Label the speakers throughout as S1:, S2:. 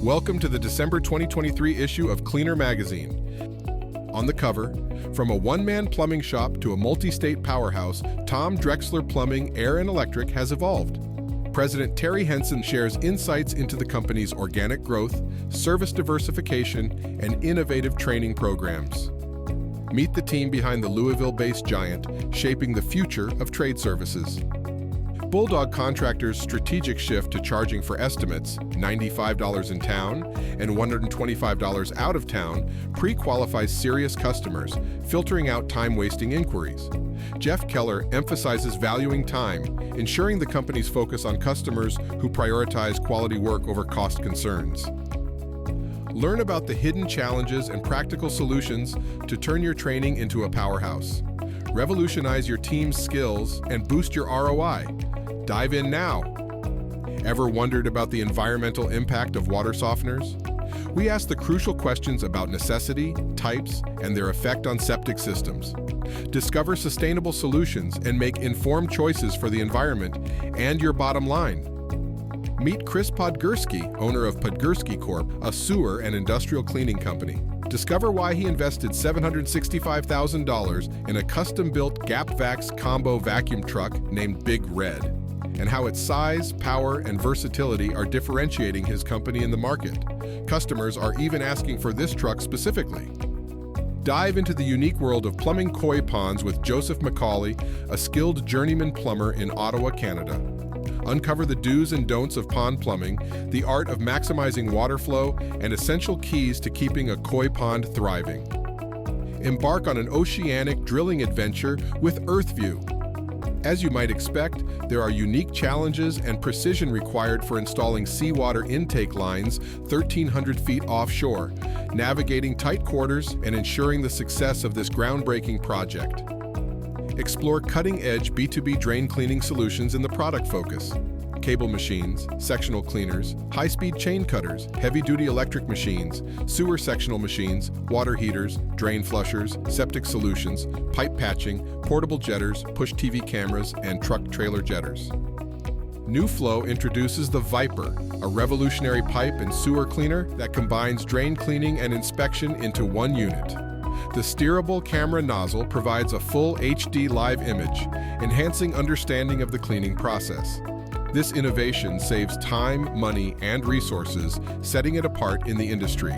S1: Welcome to the December 2023 issue of Cleaner Magazine. On the cover, from a one-man plumbing shop to a multi-state powerhouse, Tom Drexler Plumbing, Air and Electric has evolved. President Terry Henson shares insights into the company's organic growth, service diversification, and innovative training programs. Meet the team behind the Louisville-based giant, shaping the future of trade services. Bulldog Contractors' strategic shift to charging for estimates, $95 in town and $125 out of town, pre-qualifies serious customers, filtering out time-wasting inquiries. Jeff Keller emphasizes valuing time, ensuring the company's focus on customers who prioritize quality work over cost concerns. Learn about the hidden challenges and practical solutions to turn your training into a powerhouse. Revolutionize your team's skills and boost your ROI. Dive in now. Ever wondered about the environmental impact of water softeners? We ask the crucial questions about necessity, types, and their effect on septic systems. Discover sustainable solutions and make informed choices for the environment and your bottom line. Meet Chris Podgorski, owner of Podgorski Corp., a sewer and industrial cleaning company. Discover why he invested $765,000 in a custom-built GapVax combo vacuum truck named Big Red, and how its size, power, and versatility are differentiating his company in the market. Customers are even asking for this truck specifically. Dive into the unique world of plumbing koi ponds with Joseph McCauley, a skilled journeyman plumber in Ottawa, Canada. Uncover the do's and don'ts of pond plumbing, the art of maximizing water flow, and essential keys to keeping a koi pond thriving. Embark on an oceanic drilling adventure with EarthView. As you might expect, there are unique challenges and precision required for installing seawater intake lines 1,300 feet offshore, navigating tight quarters and ensuring the success of this groundbreaking project. Explore cutting-edge B2B drain cleaning solutions in the product focus. Cable machines, sectional cleaners, high-speed chain cutters, heavy-duty electric machines, sewer sectional machines, water heaters, drain flushers, septic solutions, pipe patching, portable jetters, push TV cameras, and truck trailer jetters. New Flow introduces the Viper, a revolutionary pipe and sewer cleaner that combines drain cleaning and inspection into one unit. The steerable camera nozzle provides a full HD live image, enhancing understanding of the cleaning process. This innovation saves time, money, and resources, setting it apart in the industry.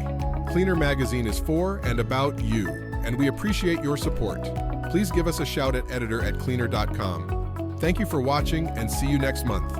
S1: Cleaner Magazine is for and about you, and we appreciate your support. Please give us a shout at editor@cleaner.com. Thank you for watching, and see you next month.